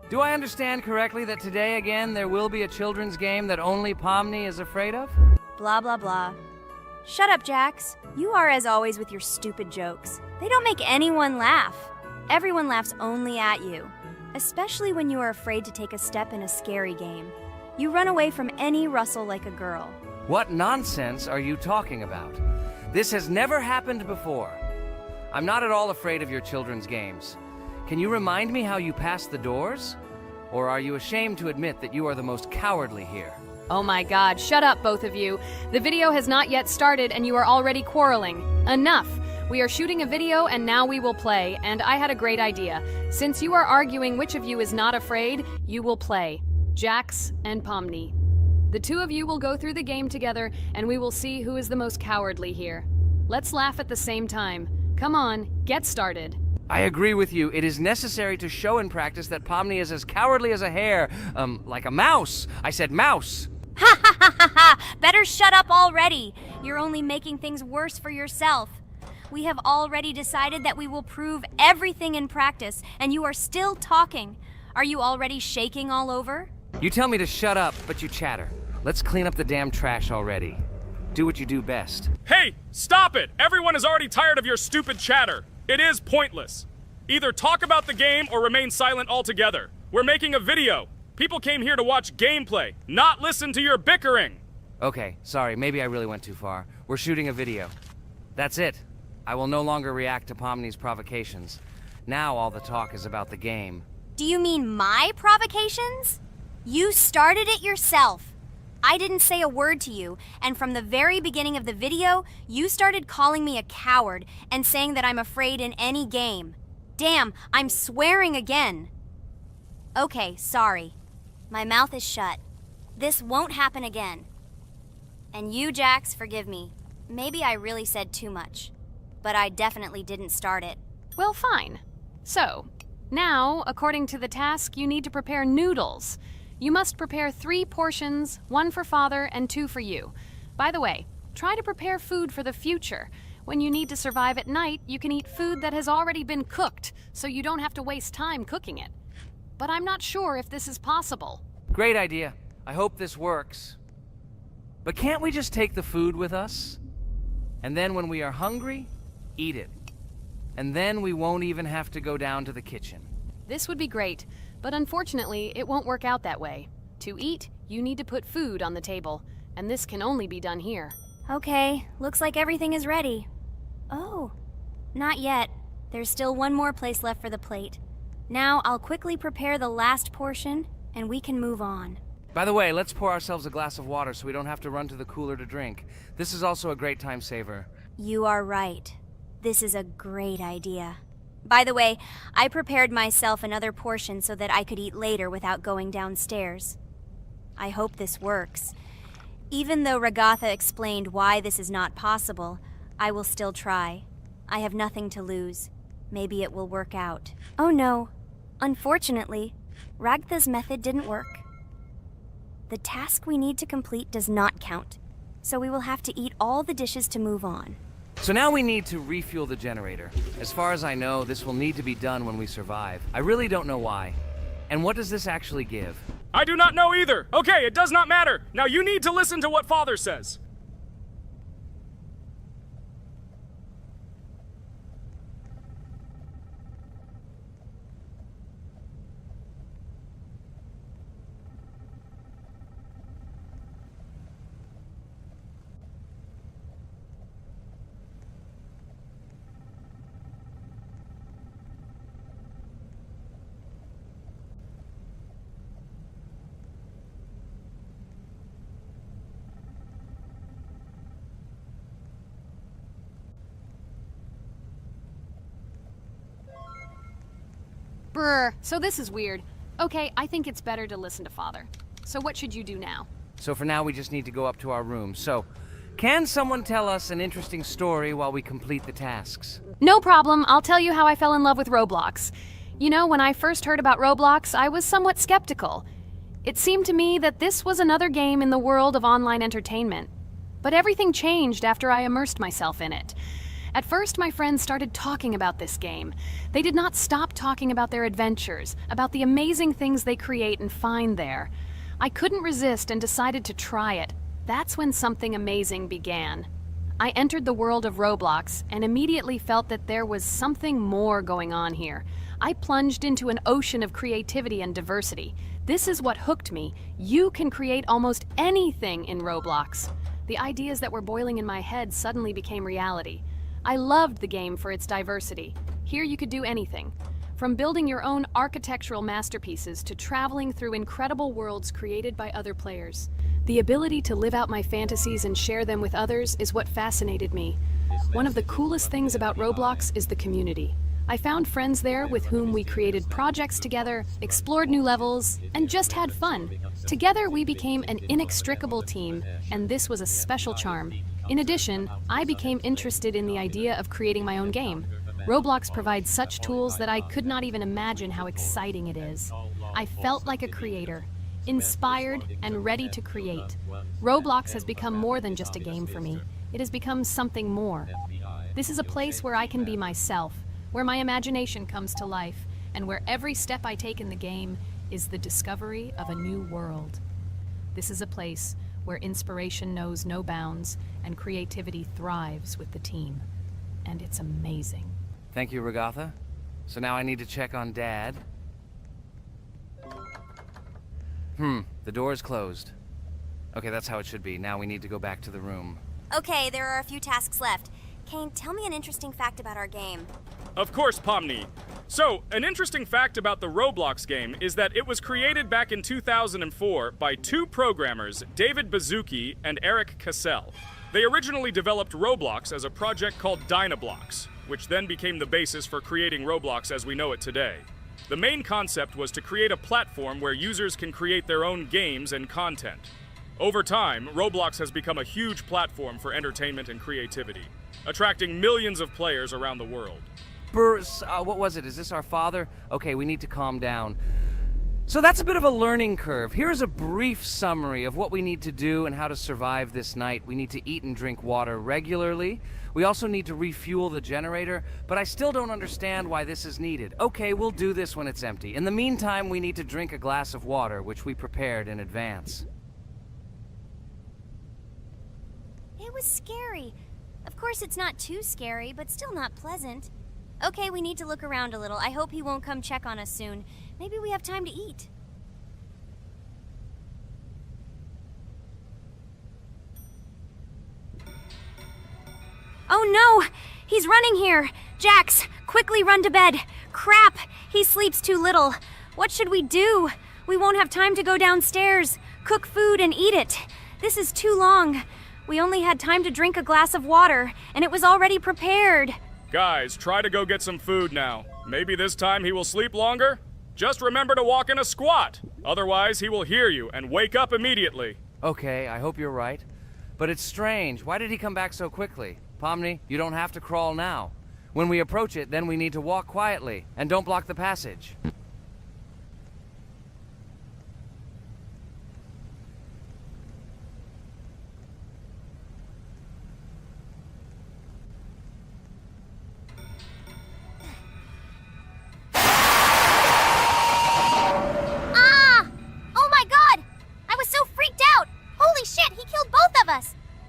Do I understand correctly that today again there will be a children's game that only Pomni is afraid of? Blah, blah, blah. Shut up, Jax. You are as always with your stupid jokes. They don't make anyone laugh. Everyone laughs only at you, especially when you are afraid to take a step in a scary game. You run away from any rustle like a girl. What nonsense are you talking about? This has never happened before. I'm not at all afraid of your children's games. Can you remind me how you passed the doors? Or are you ashamed to admit that you are the most cowardly here? Oh my god, shut up, both of you. The video has not yet started and you are already quarreling. Enough! We are shooting a video and now we will play, and I had a great idea. Since you are arguing which of you is not afraid, you will play. Jax and Pomni. The two of you will go through the game together and we will see who is the most cowardly here. Let's laugh at the same time. Come on, get started. I agree with you. It is necessary to show in practice that Pomni is as cowardly as a hare. Like a mouse. I said mouse. Ha ha ha ha ha! Better shut up already. You're only making things worse for yourself. We have already decided that we will prove everything in practice, and you are still talking. Are you already shaking all over? You tell me to shut up, but you chatter. Let's clean up the damn trash already. Do what you do best. Hey, stop it! Everyone is already tired of your stupid chatter. It is pointless. Either talk about the game or remain silent altogether. We're making a video. People came here to watch gameplay, not listen to your bickering. Okay, sorry, maybe I really went too far. We're shooting a video. That's it. I will no longer react to Pomni's provocations. Now all the talk is about the game. Do you mean my provocations? You started it yourself. I didn't say a word to you, and from the very beginning of the video, you started calling me a coward and saying that I'm afraid in any game. Damn, I'm swearing again. Okay, sorry. My mouth is shut. This won't happen again. And you, Jax, forgive me. Maybe I really said too much, but I definitely didn't start it. Well, fine. So, now, according to the task, you need to prepare noodles. You must prepare 3 portions, 1 for Father and 2 for you. By the way, try to prepare food for the future. When you need to survive at night, you can eat food that has already been cooked, so you don't have to waste time cooking it. But I'm not sure if this is possible. Great idea. I hope this works. But can't we just take the food with us? And then when we are hungry, eat it. And then we won't even have to go down to the kitchen. This would be great, but unfortunately, it won't work out that way. To eat, you need to put food on the table, and this can only be done here. Okay, looks like everything is ready. Oh, not yet. There's still one more place left for the plate. Now I'll quickly prepare the last portion, and we can move on. By the way, let's pour ourselves a glass of water so we don't have to run to the cooler to drink. This is also a great time saver. You are right. This is a great idea. By the way, I prepared myself another portion so that I could eat later without going downstairs. I hope this works. Even though Ragatha explained why this is not possible, I will still try. I have nothing to lose. Maybe it will work out. Oh no. Unfortunately, Ragatha's method didn't work. The task we need to complete does not count, so we will have to eat all the dishes to move on. So now we need to refuel the generator. As far as I know, this will need to be done when we survive. I really don't know why. And what does this actually give? I do not know either. Okay, it does not matter. Now you need to listen to what Father says. Brr, so this is weird. Okay, I think it's better to listen to Father. So what should you do now? So for now, we just need to go up to our room. So, can someone tell us an interesting story while we complete the tasks? No problem, I'll tell you how I fell in love with Roblox. You know, when I first heard about Roblox, I was somewhat skeptical. It seemed to me that this was another game in the world of online entertainment. But everything changed after I immersed myself in it. At first, my friends started talking about this game. They did not stop talking about their adventures, about the amazing things they create and find there. I couldn't resist and decided to try it. That's when something amazing began. I entered the world of Roblox and immediately felt that there was something more going on here. I plunged into an ocean of creativity and diversity. This is what hooked me. You can create almost anything in Roblox. The ideas that were boiling in my head suddenly became reality. I loved the game for its diversity. Here you could do anything. From building your own architectural masterpieces to traveling through incredible worlds created by other players. The ability to live out my fantasies and share them with others is what fascinated me. One of the coolest things about Roblox is the community. I found friends there with whom we created projects together, explored new levels, and just had fun. Together we became an inextricable team, and this was a special charm. In addition, I became interested in the idea of creating my own game. Roblox provides such tools that I could not even imagine how exciting it is. I felt like a creator, inspired and ready to create. Roblox has become more than just a game for me. It has become something more. This is a place where I can be myself, where my imagination comes to life, and where every step I take in the game is the discovery of a new world. This is a place where inspiration knows no bounds and creativity thrives with the team. And it's amazing. Thank you, Regatha. So now I need to check on Dad. The door is closed. Okay, that's how it should be. Now we need to go back to the room. Okay, there are a few tasks left. Kane, tell me an interesting fact about our game. Of course, Pomni. So, an interesting fact about the Roblox game is that it was created back in 2004 by two programmers, David Baszucki and Eric Cassell. They originally developed Roblox as a project called Dynablox, which then became the basis for creating Roblox as we know it today. The main concept was to create a platform where users can create their own games and content. Over time, Roblox has become a huge platform for entertainment and creativity, attracting millions of players around the world. What was it? Is this our father? Okay, we need to calm down. So that's a bit of a learning curve. Here's a brief summary of what we need to do and how to survive this night. We need to eat and drink water regularly. We also need to refuel the generator, but I still don't understand why this is needed. Okay, we'll do this when it's empty. In the meantime, we need to drink a glass of water, which we prepared in advance. It was scary. Of course, it's not too scary, but still not pleasant. Okay, we need to look around a little. I hope he won't come check on us soon. Maybe we have time to eat. Oh no! He's running here! Jax, quickly run to bed! Crap! He sleeps too little. What should we do? We won't have time to go downstairs, cook food, and eat it. This is too long. We only had time to drink a glass of water, and it was already prepared. Guys, try to go get some food now. Maybe this time he will sleep longer? Just remember to walk in a squat. Otherwise, he will hear you and wake up immediately. Okay, I hope you're right. But it's strange. Why did he come back so quickly? Pomni, you don't have to crawl now. When we approach it, then we need to walk quietly. And don't block the passage.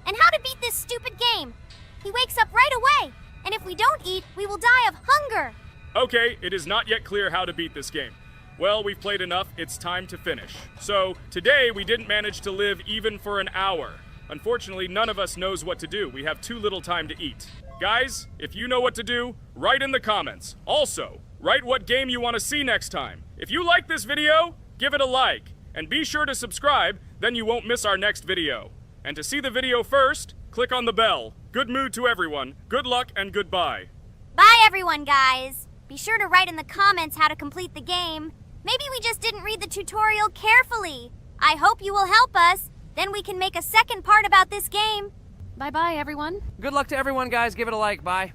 And how to beat this stupid game. He wakes up right away, and if we don't eat, we will die of hunger. Okay, it is not yet clear how to beat this game. Well, we've played enough, it's time to finish. So, today we didn't manage to live even for an hour. Unfortunately, none of us knows what to do. We have too little time to eat. Guys, if you know what to do, write in the comments. Also, write what game you want to see next time. If you like this video, give it a like. And be sure to subscribe, then you won't miss our next video. And to see the video first, click on the bell. Good mood to everyone. Good luck and goodbye. Bye everyone, guys. Be sure to write in the comments how to complete the game. Maybe we just didn't read the tutorial carefully. I hope you will help us. Then we can make a second part about this game. Bye-bye, everyone. Good luck to everyone, guys. Give it a like. Bye.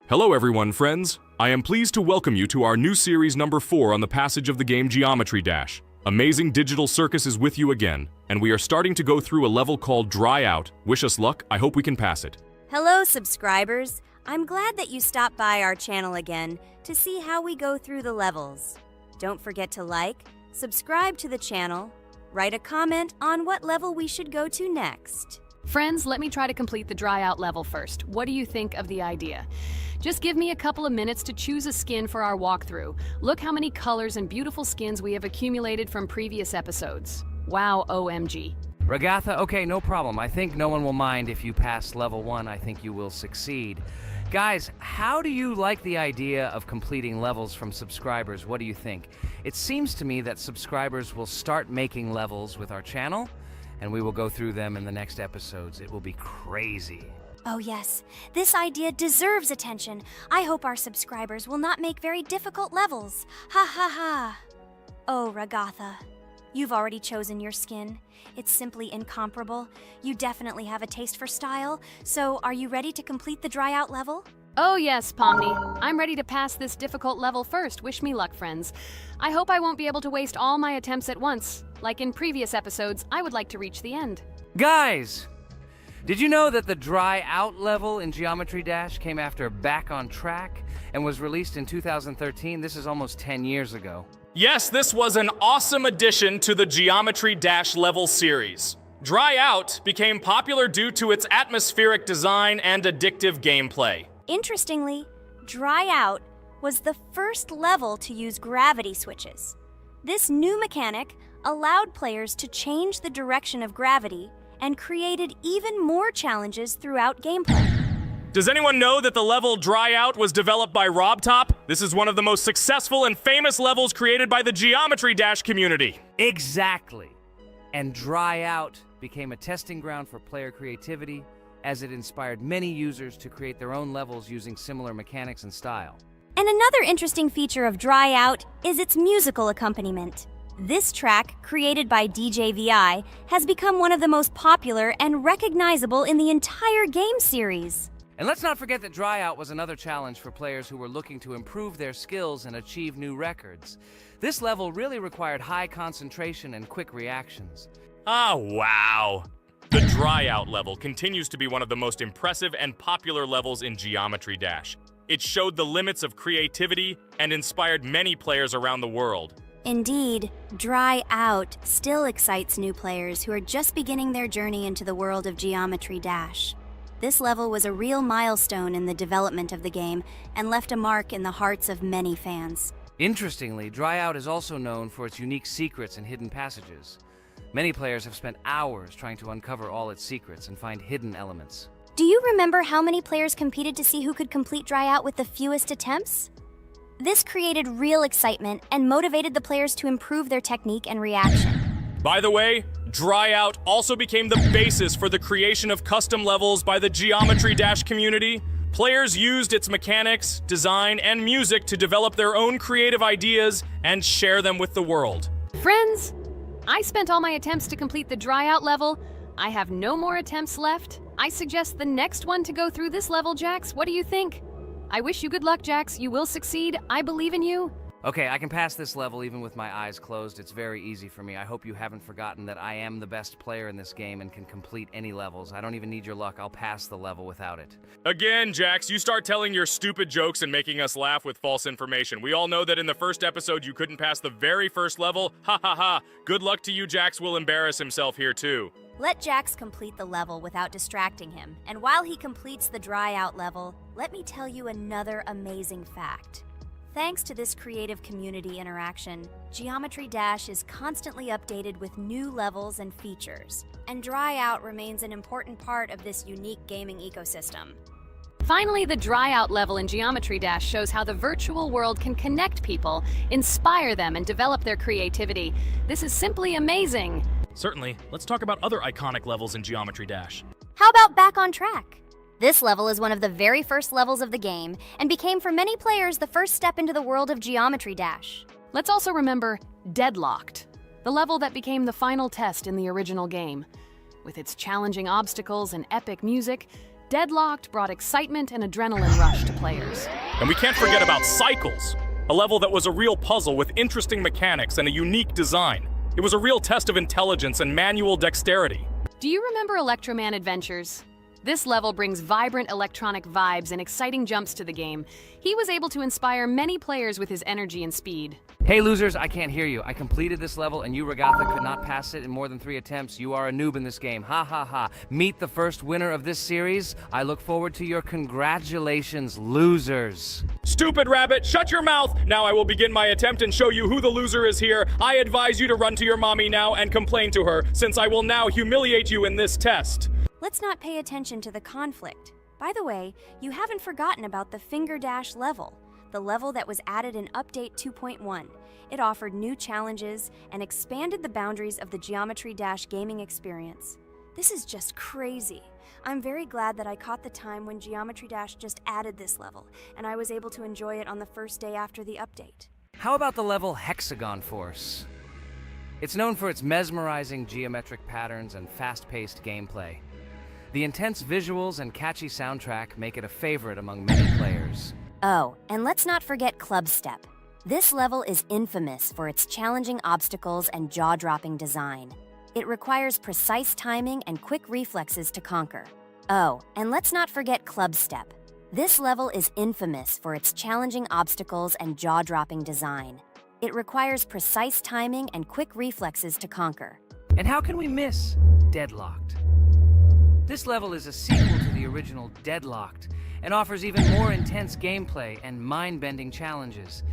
Hello everyone, friends. I am pleased to welcome you to our new series number 4 on the passage of the game Geometry Dash. Amazing Digital Circus is with you again, and we are starting to go through a level called Dry Out. Wish us luck, I hope we can pass it. Hello, subscribers. I'm glad that you stopped by our channel again to see how we go through the levels. Don't forget to like, subscribe to the channel, write a comment on what level we should go to next. Friends, let me try to complete the Dry Out level first. What do you think of the idea? Just give me a couple of minutes to choose a skin for our walkthrough. Look how many colors and beautiful skins we have accumulated from previous episodes. Wow, OMG. Ragatha, okay, no problem. I think no one will mind if you pass level 1. I think you will succeed. Guys, how do you like the idea of completing levels from subscribers? What do you think? It seems to me that subscribers will start making levels with our channel, and we will go through them in the next episodes. It will be crazy. Oh yes, this idea deserves attention. I hope our subscribers will not make very difficult levels. Ha ha ha. Oh, Ragatha, you've already chosen your skin. It's simply incomparable. You definitely have a taste for style. So, are you ready to complete the Dry Out level? Oh yes, Pomni. I'm ready to pass this difficult level first. Wish me luck, friends. I hope I won't be able to waste all my attempts at once. Like in previous episodes, I would like to reach the end. Guys! Did you know that the Dry Out level in Geometry Dash came after Back on Track and was released in 2013? This is almost 10 years ago. Yes, this was an awesome addition to the Geometry Dash level series. Dry Out became popular due to its atmospheric design and addictive gameplay. Interestingly, Dry Out was the first level to use gravity switches. This new mechanic allowed players to change the direction of gravity and created even more challenges throughout gameplay. Does anyone know that the level Dry Out was developed by RobTop? This is one of the most successful and famous levels created by the Geometry Dash community. Exactly. And Dry Out became a testing ground for player creativity, as it inspired many users to create their own levels using similar mechanics and style. And another interesting feature of Dry Out is its musical accompaniment. This track, created by DJ VI, has become one of the most popular and recognizable in the entire game series. And let's not forget that Dry Out was another challenge for players who were looking to improve their skills and achieve new records. This level really required high concentration and quick reactions. Ah, wow. The Dry Out level continues to be one of the most impressive and popular levels in Geometry Dash. It showed the limits of creativity and inspired many players around the world. Indeed, Dry Out still excites new players who are just beginning their journey into the world of Geometry Dash. This level was a real milestone in the development of the game and left a mark in the hearts of many fans. Interestingly, Dry Out is also known for its unique secrets and hidden passages. Many players have spent hours trying to uncover all its secrets and find hidden elements. Do you remember how many players competed to see who could complete Dry Out with the fewest attempts? This created real excitement and motivated the players to improve their technique and reaction. By the way, Dry Out also became the basis for the creation of custom levels by the Geometry Dash community. Players used its mechanics, design, and music to develop their own creative ideas and share them with the world. Friends, I spent all my attempts to complete the Dry Out level. I have no more attempts left. I suggest the next one to go through this level, Jax. What do you think? I wish you good luck, Jax. You will succeed. I believe in you. Okay, I can pass this level even with my eyes closed. It's very easy for me. I hope you haven't forgotten that I am the best player in this game and can complete any levels. I don't even need your luck. I'll pass the level without it. Again, Jax, you start telling your stupid jokes and making us laugh with false information. We all know that in the first episode you couldn't pass the very first level. Ha ha ha. Good luck to you, Jax will embarrass himself here too. Let Jax complete the level without distracting him. And while he completes the Dry Out level, let me tell you another amazing fact. Thanks to this creative community interaction, Geometry Dash is constantly updated with new levels and features, and Dry Out remains an important part of this unique gaming ecosystem. Finally, the Dry Out level in Geometry Dash shows how the virtual world can connect people, inspire them, and develop their creativity. This is simply amazing. Certainly. Let's talk about other iconic levels in Geometry Dash. How about Back on Track? This level is one of the very first levels of the game and became for many players the first step into the world of Geometry Dash. Let's also remember Deadlocked, the level that became the final test in the original game. With its challenging obstacles and epic music, Deadlocked brought excitement and adrenaline rush to players. And we can't forget about Cycles, a level that was a real puzzle with interesting mechanics and a unique design. It was a real test of intelligence and manual dexterity. Do you remember Electroman Adventures? This level brings vibrant electronic vibes and exciting jumps to the game. He was able to inspire many players with his energy and speed. Hey losers, I can't hear you. I completed this level and you, Regatha, could not pass it in more than 3 attempts. You are a noob in this game. Ha ha ha. Meet the first winner of this series. I look forward to your congratulations, losers. Stupid rabbit, shut your mouth! Now I will begin my attempt and show you who the loser is here. I advise you to run to your mommy now and complain to her, since I will now humiliate you in this test. Let's not pay attention to the conflict. By the way, you haven't forgotten about the Finger Dash level, the level that was added in Update 2.1. It offered new challenges and expanded the boundaries of the Geometry Dash gaming experience. This is just crazy. I'm very glad that I caught the time when Geometry Dash just added this level, and I was able to enjoy it on the first day after the update. How about the level Hexagon Force? It's known for its mesmerizing geometric patterns and fast-paced gameplay. The intense visuals and catchy soundtrack make it a favorite among many players. Oh, and let's not forget Club Step. This level is infamous for its challenging obstacles and jaw-dropping design. It requires precise timing and quick reflexes to conquer. Oh, and let's not forget Club Step. This level is infamous for its challenging obstacles and jaw-dropping design. It requires precise timing and quick reflexes to conquer. And how can we miss Deadlocked? This level is a sequel to the original Deadlocked and offers even more intense gameplay and mind-bending challenges.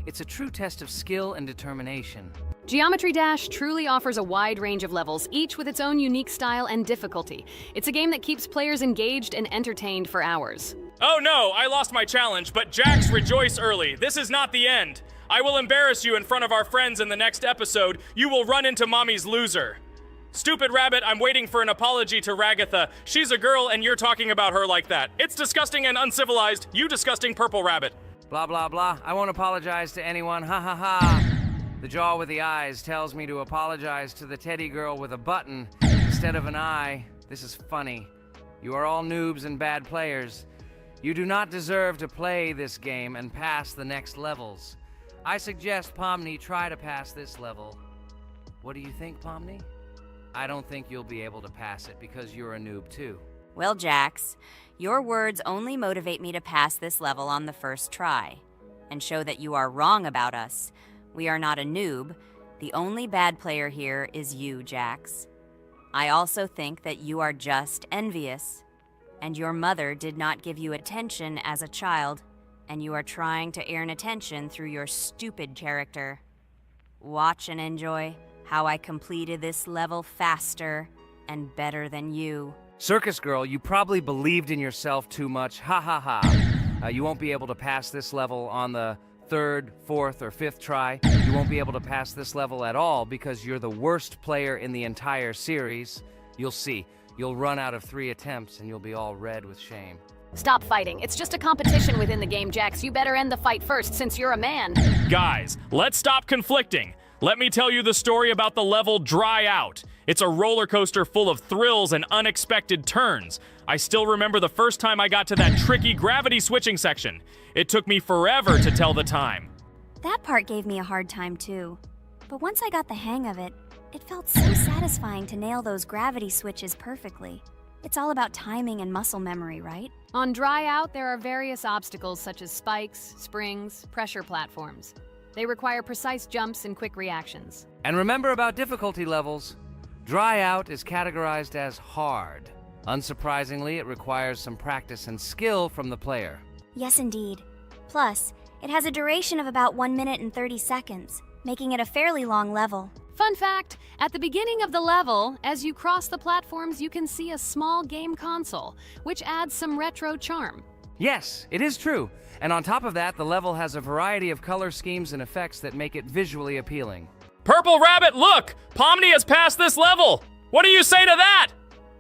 It's a true test of skill and determination. Geometry Dash truly offers a wide range of levels, each with its own unique style and difficulty. It's a game that keeps players engaged and entertained for hours. Oh no, I lost my challenge, but Jax, rejoice early. This is not the end. I will embarrass you in front of our friends in the next episode. You will run into Mommy's loser. Stupid rabbit, I'm waiting for an apology to Ragatha. She's a girl and you're talking about her like that. It's disgusting and uncivilized, you disgusting purple rabbit. Blah, blah, blah. I won't apologize to anyone. Ha ha ha. The jaw with the eyes tells me to apologize to the teddy girl with a button instead of an eye. This is funny. You are all noobs and bad players. You do not deserve to play this game and pass the next levels. I suggest Pomni try to pass this level. What do you think, Pomni? I don't think you'll be able to pass it because you're a noob too. Well, Jax, your words only motivate me to pass this level on the first try, and show that you are wrong about us. We are not a noob. The only bad player here is you, Jax. I also think that you are just envious, and your mother did not give you attention as a child, and you are trying to earn attention through your stupid character. Watch and enjoy how I completed this level faster and better than you. Circus girl, you probably believed in yourself too much. Ha ha ha. You won't be able to pass this level on the 3rd, 4th, or 5th try. You won't be able to pass this level at all because you're the worst player in the entire series. You'll see. You'll run out of 3 attempts and you'll be all red with shame. Stop fighting. It's just a competition within the game, Jax. You better end the fight first since you're a man. Guys, let's stop conflicting. Let me tell you the story about the level Dry Out. It's a roller coaster full of thrills and unexpected turns. I still remember the first time I got to that tricky gravity switching section. It took me forever to tell the time. That part gave me a hard time too. But once I got the hang of it, it felt so satisfying to nail those gravity switches perfectly. It's all about timing and muscle memory, right? On Dry Out, there are various obstacles such as spikes, springs, pressure platforms. They require precise jumps and quick reactions. And remember about difficulty levels. Dry Out is categorized as hard. Unsurprisingly, it requires some practice and skill from the player. Yes, indeed. Plus, it has a duration of about 1 minute and 30 seconds, making it a fairly long level. Fun fact, at the beginning of the level, as you cross the platforms, you can see a small game console, which adds some retro charm. Yes, it is true. And on top of that, the level has a variety of color schemes and effects that make it visually appealing. Purple Rabbit, look! Pomni has passed this level! What do you say to that?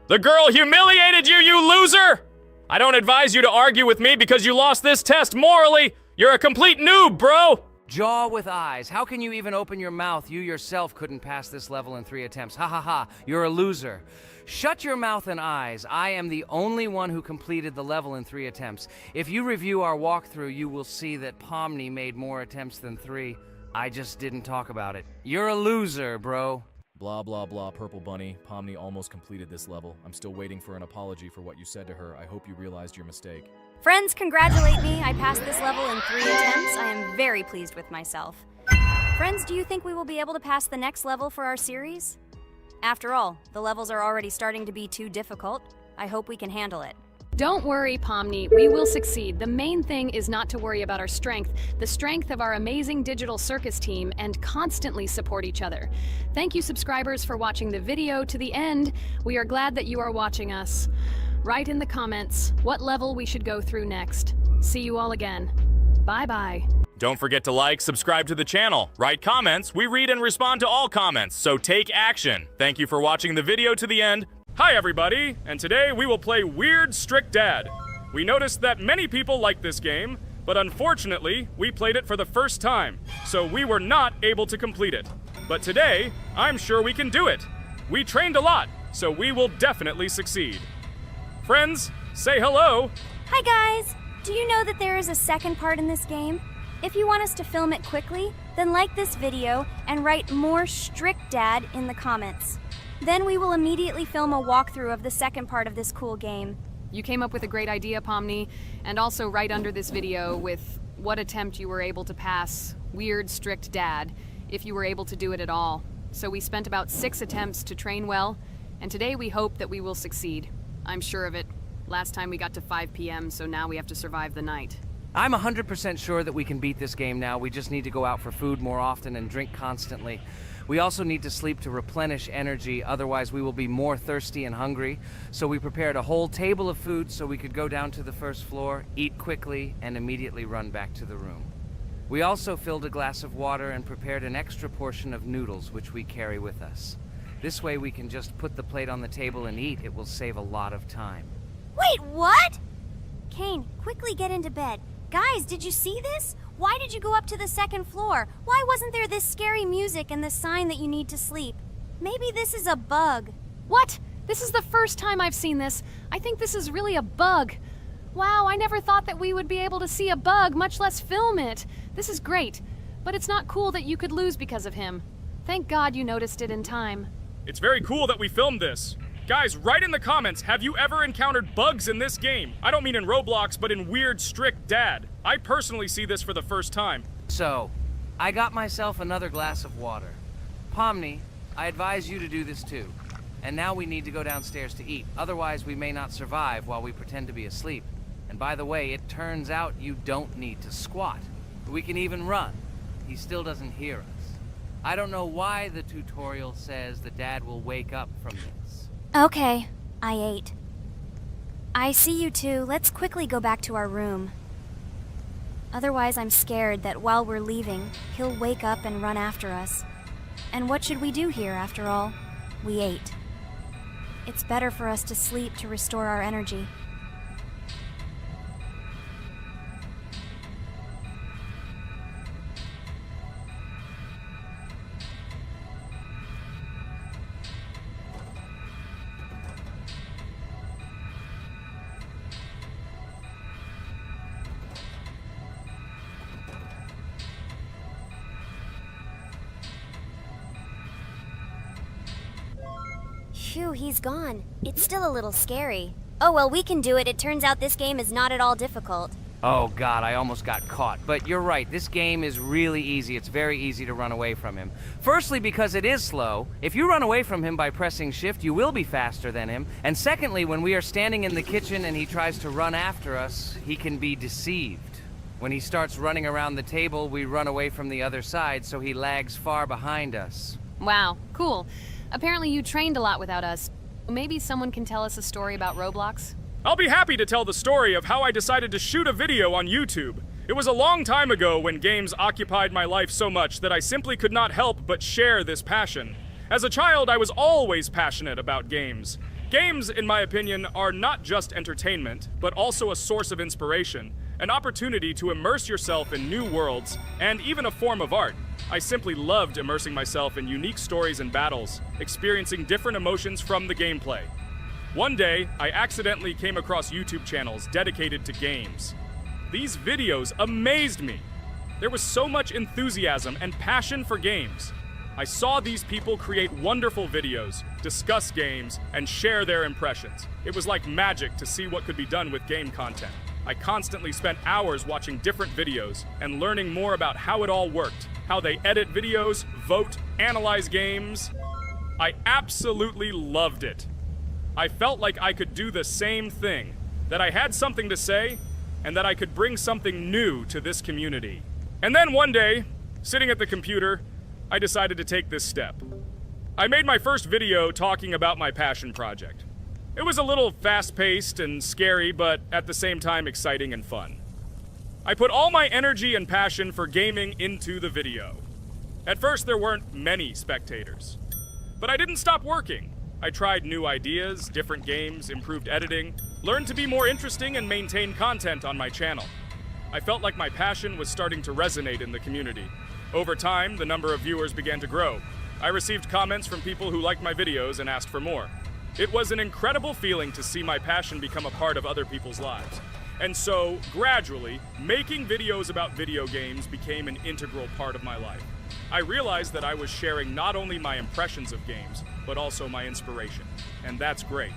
The girl humiliated you, you loser! I don't advise you to argue with me because you lost this test morally. You're a complete noob, bro! Jaw with eyes. How can you even open your mouth? You yourself couldn't pass this level in 3 attempts. Ha ha ha. You're a loser. Shut your mouth and eyes. I am the only one who completed the level in 3 attempts. If you review our walkthrough, you will see that Pomni made more attempts than 3. I just didn't talk about it. You're a loser, bro. Blah, blah, blah, Purple Bunny. Pomni almost completed this level. I'm still waiting for an apology for what you said to her. I hope you realized your mistake. Friends, congratulate me. I passed this level in 3 attempts. I am very pleased with myself. Friends, do you think we will be able to pass the next level for our series? After all, the levels are already starting to be too difficult. I hope we can handle it. Don't worry, Pomni, we will succeed. The main thing is not to worry about our strength, the strength of our amazing digital circus team, and constantly support each other. Thank you, subscribers, for watching the video to the end. We are glad that you are watching us. Write in the comments what level we should go through next. See you all again. Bye-bye. Don't forget to like, subscribe to the channel, write comments. We read and respond to all comments, so take action. Thank you for watching the video to the end. Hi everybody, and today we will play Weird Strict Dad. We noticed that many people like this game, but unfortunately, we played it for the first time, so we were not able to complete it. But today, I'm sure we can do it. We trained a lot, so we will definitely succeed. Friends, say hello. Hi guys! Do you know that there is a second part in this game? If you want us to film it quickly, then like this video and write more Strict Dad in the comments. Then we will immediately film a walkthrough of the second part of this cool game. You came up with a great idea, Pomni, and also write under this video with what attempt you were able to pass Weird Strict Dad, if you were able to do it at all. So we spent about 6 attempts to train well, and today we hope that we will succeed. I'm sure of it. Last time we got to 5 p.m., so now we have to survive the night. I'm 100% sure that we can beat this game now. We just need to go out for food more often and drink constantly. We also need to sleep to replenish energy, otherwise we will be more thirsty and hungry. So we prepared a whole table of food so we could go down to the first floor, eat quickly, and immediately run back to the room. We also filled a glass of water and prepared an extra portion of noodles, which we carry with us. This way we can just put the plate on the table and eat. It will save a lot of time. Wait, what? Kane, quickly get into bed. Guys, did you see this? Why did you go up to the second floor? Why wasn't there this scary music and the sign that you need to sleep? Maybe this is a bug. What? This is the first time I've seen this. I think this is really a bug. Wow, I never thought that we would be able to see a bug, much less film it. This is great, but it's not cool that you could lose because of him. Thank God you noticed it in time. It's very cool that we filmed this. Guys, write in the comments, have you ever encountered bugs in this game? I don't mean in Roblox, but in Weird Strict Dad. I personally see this for the first time. So, I got myself another glass of water. Pomni, I advise you to do this too. And now we need to go downstairs to eat. Otherwise, we may not survive while we pretend to be asleep. And by the way, it turns out you don't need to squat. We can even run. He still doesn't hear us. I don't know why the tutorial says that Dad will wake up from this. Okay, I ate. I see you two. Let's quickly go back to our room. Otherwise, I'm scared that while we're leaving, he'll wake up and run after us. And what should we do here, after all? We ate. It's better for us to sleep to restore our energy. Phew, he's gone. It's still a little scary. Oh well, we can do it. It turns out this game is not at all difficult. Oh God, I almost got caught. But you're right, this game is really easy. It's very easy to run away from him. Firstly, because it is slow. If you run away from him by pressing shift, you will be faster than him. And secondly, when we are standing in the kitchen and he tries to run after us, he can be deceived. When he starts running around the table, we run away from the other side, so he lags far behind us. Wow, cool. Apparently you trained a lot without us. Maybe someone can tell us a story about Roblox? I'll be happy to tell the story of how I decided to shoot a video on YouTube. It was a long time ago when games occupied my life so much that I simply could not help but share this passion. As a child, I was always passionate about games. Games, in my opinion, are not just entertainment, but also a source of inspiration, an opportunity to immerse yourself in new worlds, and even a form of art. I simply loved immersing myself in unique stories and battles, experiencing different emotions from the gameplay. One day, I accidentally came across YouTube channels dedicated to games. These videos amazed me. There was so much enthusiasm and passion for games. I saw these people create wonderful videos, discuss games, and share their impressions. It was like magic to see what could be done with game content. I constantly spent hours watching different videos and learning more about how it all worked, how they edit videos, vote, analyze games. I absolutely loved it. I felt like I could do the same thing, that I had something to say, and that I could bring something new to this community. And then one day, sitting at the computer, I decided to take this step. I made my first video talking about my passion project. It was a little fast-paced and scary, but at the same time exciting and fun. I put all my energy and passion for gaming into the video. At first, there weren't many spectators. But I didn't stop working. I tried new ideas, different games, improved editing, learned to be more interesting, and maintain content on my channel. I felt like my passion was starting to resonate in the community. Over time, the number of viewers began to grow. I received comments from people who liked my videos and asked for more. It was an incredible feeling to see my passion become a part of other people's lives. And so, gradually, making videos about video games became an integral part of my life. I realized that I was sharing not only my impressions of games, but also my inspiration. And that's great.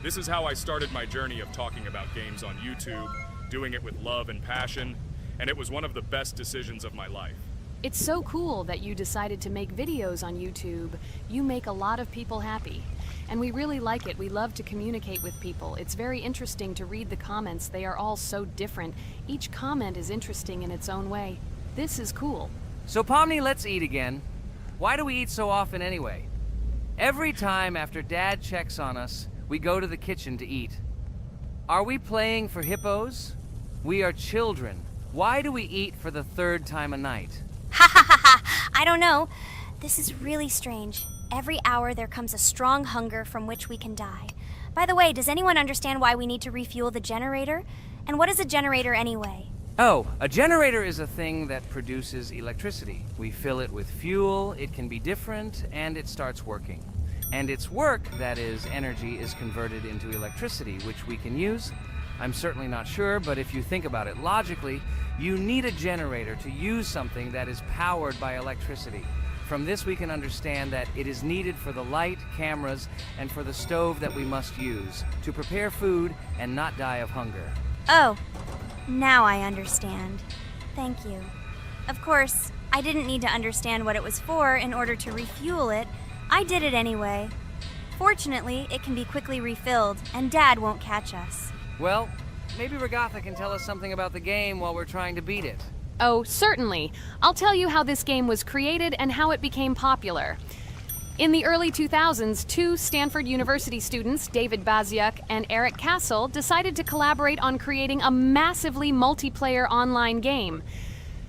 This is how I started my journey of talking about games on YouTube, doing it with love and passion, and it was one of the best decisions of my life. It's so cool that you decided to make videos on YouTube. You make a lot of people happy. And we really like it. We love to communicate with people. It's very interesting to read the comments. They are all so different. Each comment is interesting in its own way. This is cool. So Pomni, let's eat again. Why do we eat so often anyway? Every time after Dad checks on us, we go to the kitchen to eat. Are we playing for hippos? We are children. Why do we eat for the third time a night? Ha ha ha ha! I don't know. This is really strange. Every hour there comes a strong hunger from which we can die. By the way, does anyone understand why we need to refuel the generator? And what is a generator anyway? Oh, a generator is a thing that produces electricity. We fill it with fuel, it can be different, and it starts working. And its work, that is, energy, is converted into electricity, which we can use. I'm certainly not sure, but if you think about it logically, you need a generator to use something that is powered by electricity. From this we can understand that it is needed for the light, cameras, and for the stove that we must use, to prepare food and not die of hunger. Oh, now I understand. Thank you. Of course, I didn't need to understand what it was for in order to refuel it. I did it anyway. Fortunately, it can be quickly refilled, and Dad won't catch us. Well, maybe Regatha can tell us something about the game while we're trying to beat it. Oh, certainly. I'll tell you how this game was created and how it became popular. In the early 2000s, two Stanford University students, David Baziuk and Eric Castle, decided to collaborate on creating a massively multiplayer online game.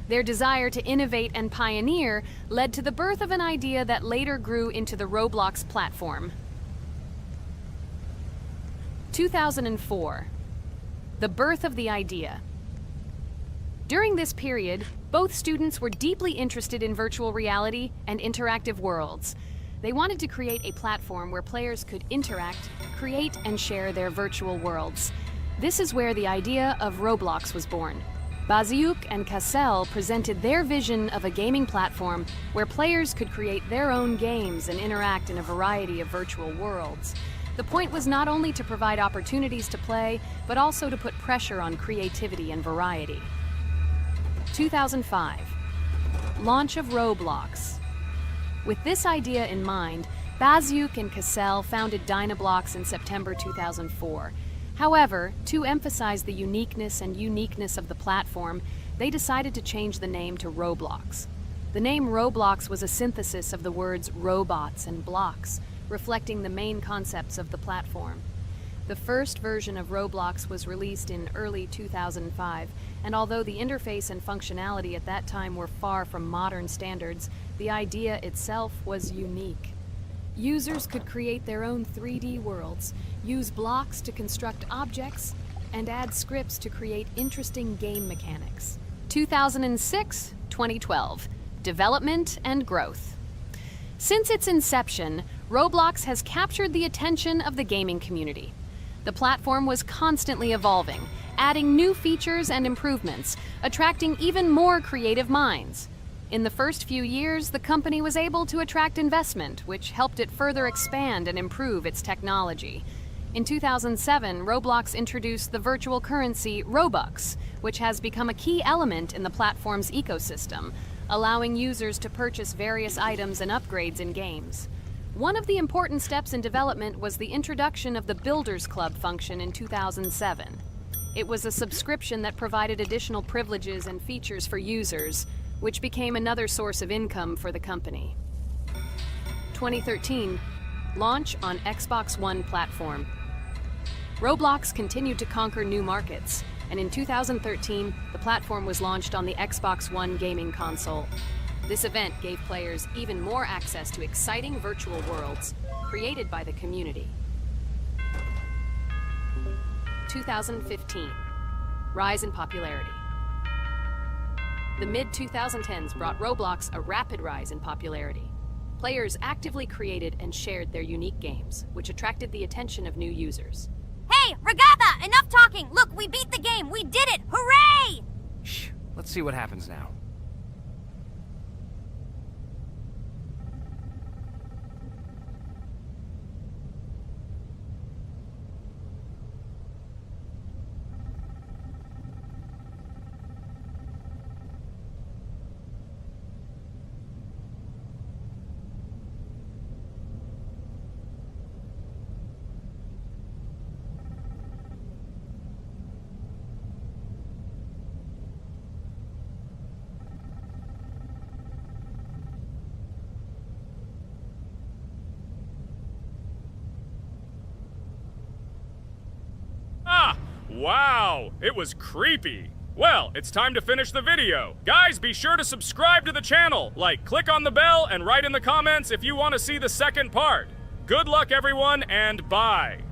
Their desire to innovate and pioneer led to the birth of an idea that later grew into the Roblox platform. 2004. The birth of the idea. During this period, both students were deeply interested in virtual reality and interactive worlds. They wanted to create a platform where players could interact, create, and share their virtual worlds. This is where the idea of Roblox was born. Baziuk and Cassell presented their vision of a gaming platform where players could create their own games and interact in a variety of virtual worlds. The point was not only to provide opportunities to play, but also to put pressure on creativity and variety. 2005. Launch of Roblox. With this idea in mind, Baziuk and Cassell founded Dynablox in September 2004. However, to emphasize the uniqueness of the platform, they decided to change the name to Roblox. The name Roblox was a synthesis of the words robots and blocks, reflecting the main concepts of the platform. The first version of Roblox was released in early 2005, and although the interface and functionality at that time were far from modern standards, the idea itself was unique. Users could create their own 3D worlds, use blocks to construct objects, and add scripts to create interesting game mechanics. 2006-2012. Development and growth. Since its inception, Roblox has captured the attention of the gaming community. The platform was constantly evolving, adding new features and improvements, attracting even more creative minds. In the first few years, the company was able to attract investment, which helped it further expand and improve its technology. In 2007, Roblox introduced the virtual currency Robux, which has become a key element in the platform's ecosystem, allowing users to purchase various items and upgrades in games. One of the important steps in development was the introduction of the Builders Club function in 2007. It was a subscription that provided additional privileges and features for users, which became another source of income for the company. 2013, launch on Xbox One platform. Roblox continued to conquer new markets, and in 2013, the platform was launched on the Xbox One gaming console. This event gave players even more access to exciting virtual worlds created by the community. 2015, rise in popularity. The mid-2010s brought Roblox a rapid rise in popularity. Players actively created and shared their unique games, which attracted the attention of new users. Hey, Regatha! Enough talking! Look, we beat the game! We did it! Hooray! Shh, let's see what happens now. Wow, it was creepy. Well, it's time to finish the video. Guys, be sure to subscribe to the channel, click on the bell, and write in the comments if you want to see the second part. Good luck, everyone, and bye.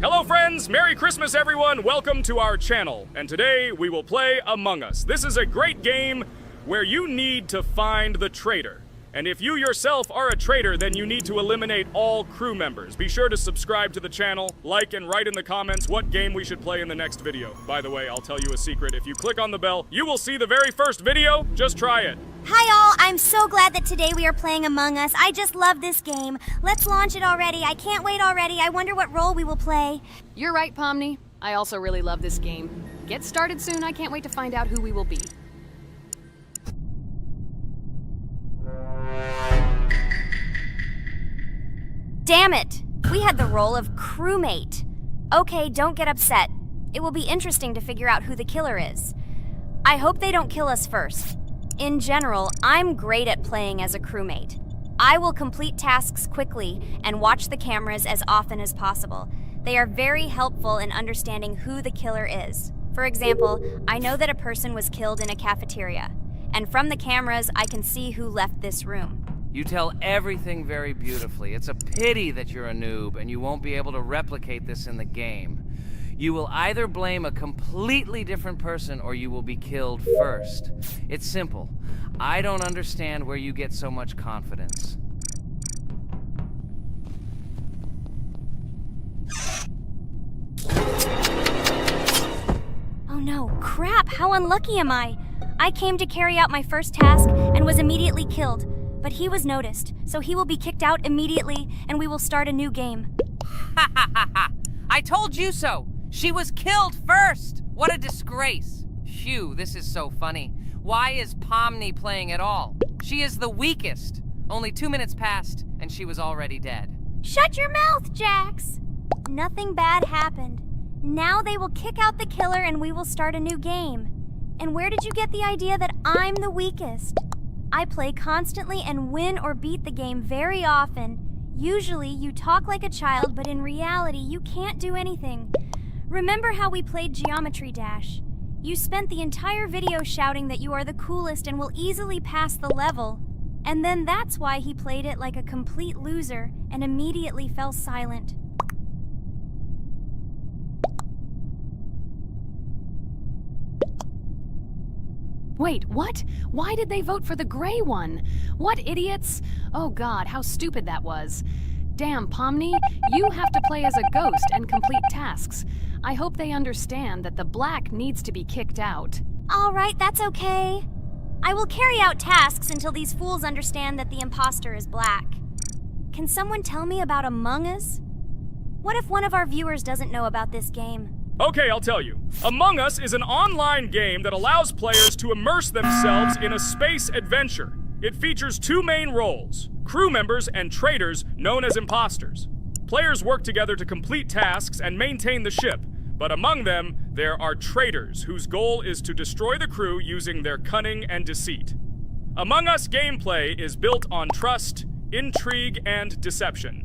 Hello, friends. Merry Christmas, everyone. Welcome to our channel. And today, we will play Among Us. This is a great game where you need to find the traitor. And if you yourself are a traitor, then you need to eliminate all crew members. Be sure to subscribe to the channel, like and write in the comments what game we should play in the next video. By the way, I'll tell you a secret. If you click on the bell, you will see the very first video. Just try it. Hi all, I'm so glad that today we are playing Among Us. I just love this game. Let's launch it already. I can't wait already. I wonder what role we will play. You're right, Pomni. I also really love this game. Get started soon. I can't wait to find out who we will be. Damn it! We had the role of crewmate. Okay, don't get upset. It will be interesting to figure out who the killer is. I hope they don't kill us first. In general, I'm great at playing as a crewmate. I will complete tasks quickly and watch the cameras as often as possible. They are very helpful in understanding who the killer is. For example, I know that a person was killed in a cafeteria, and from the cameras, I can see who left this room. You tell everything very beautifully. It's a pity that you're a noob and you won't be able to replicate this in the game. You will either blame a completely different person or you will be killed first. It's simple. I don't understand where you get so much confidence. Oh no, crap, how unlucky am I? I came to carry out my first task and was immediately killed. But he was noticed, so he will be kicked out immediately, and we will start a new game. Ha ha ha ha! I told you so! She was killed first! What a disgrace! Phew, this is so funny. Why is Pomni playing at all? She is the weakest. Only 2 minutes passed, and she was already dead. Shut your mouth, Jax! Nothing bad happened. Now they will kick out the killer and we will start a new game. And where did you get the idea that I'm the weakest? I play constantly and win or beat the game very often. Usually, you talk like a child, but in reality, you can't do anything. Remember how we played Geometry Dash? You spent the entire video shouting that you are the coolest and will easily pass the level. And then that's why he played it like a complete loser and immediately fell silent. Wait, what? Why did they vote for the gray one? What idiots? Oh god, how stupid that was. Damn, Pomni, you have to play as a ghost and complete tasks. I hope they understand that the black needs to be kicked out. All right, that's okay. I will carry out tasks until these fools understand that the imposter is black. Can someone tell me about Among Us? What if one of our viewers doesn't know about this game? Okay, I'll tell you. Among Us is an online game that allows players to immerse themselves in a space adventure. It features two main roles, crew members and traitors known as imposters. Players work together to complete tasks and maintain the ship, but among them, there are traitors whose goal is to destroy the crew using their cunning and deceit. Among Us gameplay is built on trust, intrigue, and deception.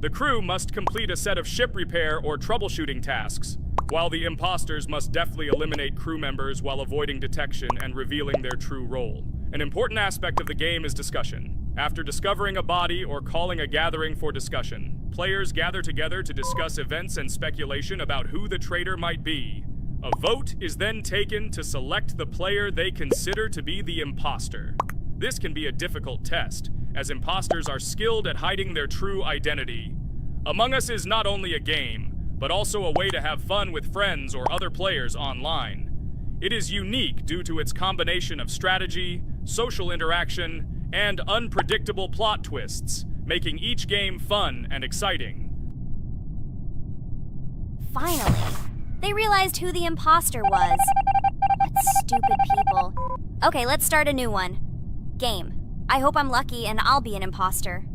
The crew must complete a set of ship repair or troubleshooting tasks, while the imposters must deftly eliminate crew members while avoiding detection and revealing their true role. An important aspect of the game is discussion. After discovering a body or calling a gathering for discussion, players gather together to discuss events and speculation about who the traitor might be. A vote is then taken to select the player they consider to be the imposter. This can be a difficult test, as imposters are skilled at hiding their true identity. Among Us is not only a game, but also a way to have fun with friends or other players online. It is unique due to its combination of strategy, social interaction, and unpredictable plot twists, making each game fun and exciting. Finally, they realized who the imposter was. What stupid people. Okay, let's start a new one. Game. I hope I'm lucky and I'll be an imposter.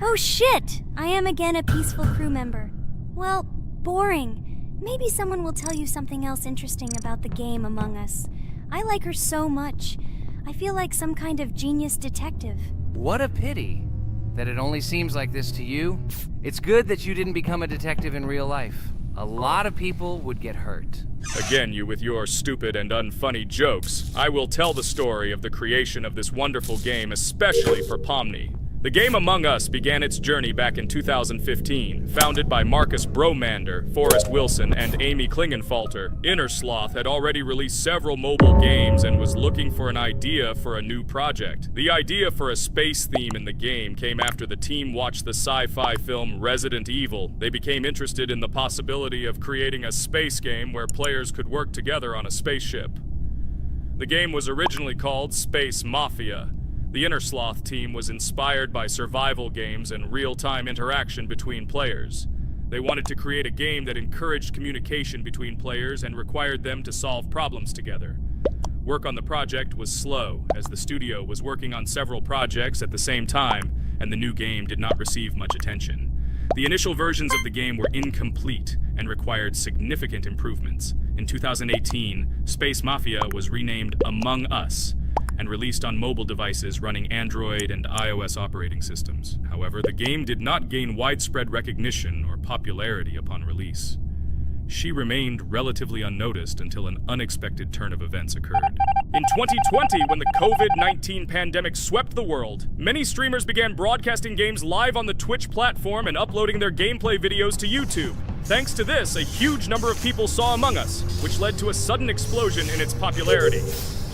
Oh shit! I am again a peaceful crew member. Well, boring. Maybe someone will tell you something else interesting about the game Among Us. I like her so much. I feel like some kind of genius detective. What a pity that it only seems like this to you. It's good that you didn't become a detective in real life. A lot of people would get hurt. Again, you with your stupid and unfunny jokes. I will tell the story of the creation of this wonderful game, especially for Pomni. The game Among Us began its journey back in 2015. Founded by Marcus Bromander, Forrest Wilson, and Amy Klingenfalter, Innersloth had already released several mobile games and was looking for an idea for a new project. The idea for a space theme in the game came after the team watched the sci-fi film Resident Evil. They became interested in the possibility of creating a space game where players could work together on a spaceship. The game was originally called Space Mafia. The Innersloth team was inspired by survival games and real-time interaction between players. They wanted to create a game that encouraged communication between players and required them to solve problems together. Work on the project was slow, as the studio was working on several projects at the same time, and the new game did not receive much attention. The initial versions of the game were incomplete and required significant improvements. In 2018, Space Mafia was renamed Among Us, and released on mobile devices running Android and iOS operating systems. However, the game did not gain widespread recognition or popularity upon release. She remained relatively unnoticed until an unexpected turn of events occurred. In 2020, when the COVID-19 pandemic swept the world, many streamers began broadcasting games live on the Twitch platform and uploading their gameplay videos to YouTube. Thanks to this, a huge number of people saw Among Us, which led to a sudden explosion in its popularity.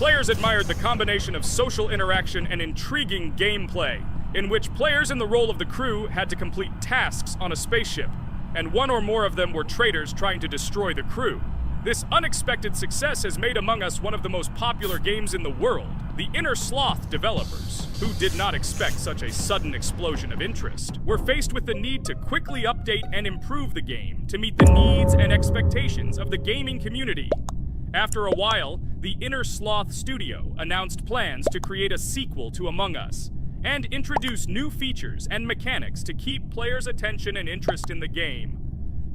Players admired the combination of social interaction and intriguing gameplay, in which players in the role of the crew had to complete tasks on a spaceship, and one or more of them were traitors trying to destroy the crew. This unexpected success has made Among Us one of the most popular games in the world. The Innersloth developers, who did not expect such a sudden explosion of interest, were faced with the need to quickly update and improve the game to meet the needs and expectations of the gaming community. After a while, the Innersloth studio announced plans to create a sequel to Among Us and introduce new features and mechanics to keep players' attention and interest in the game.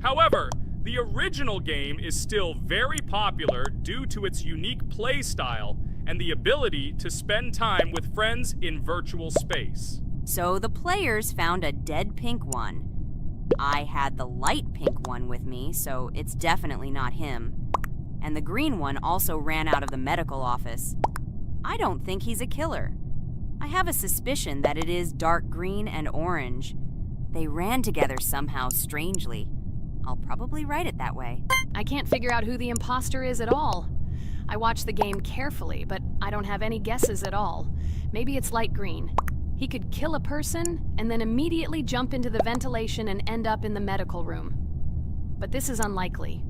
However, the original game is still very popular due to its unique play style and the ability to spend time with friends in virtual space. So the players found a dead pink one. I had the light pink one with me, so it's definitely not him. And the green one also ran out of the medical office. I don't think he's a killer. I have a suspicion that it is dark green and orange. They ran together somehow strangely. I'll probably write it that way. I can't figure out who the imposter is at all. I watched the game carefully, but I don't have any guesses at all. Maybe it's light green. He could kill a person and then immediately jump into the ventilation and end up in the medical room. But this is unlikely.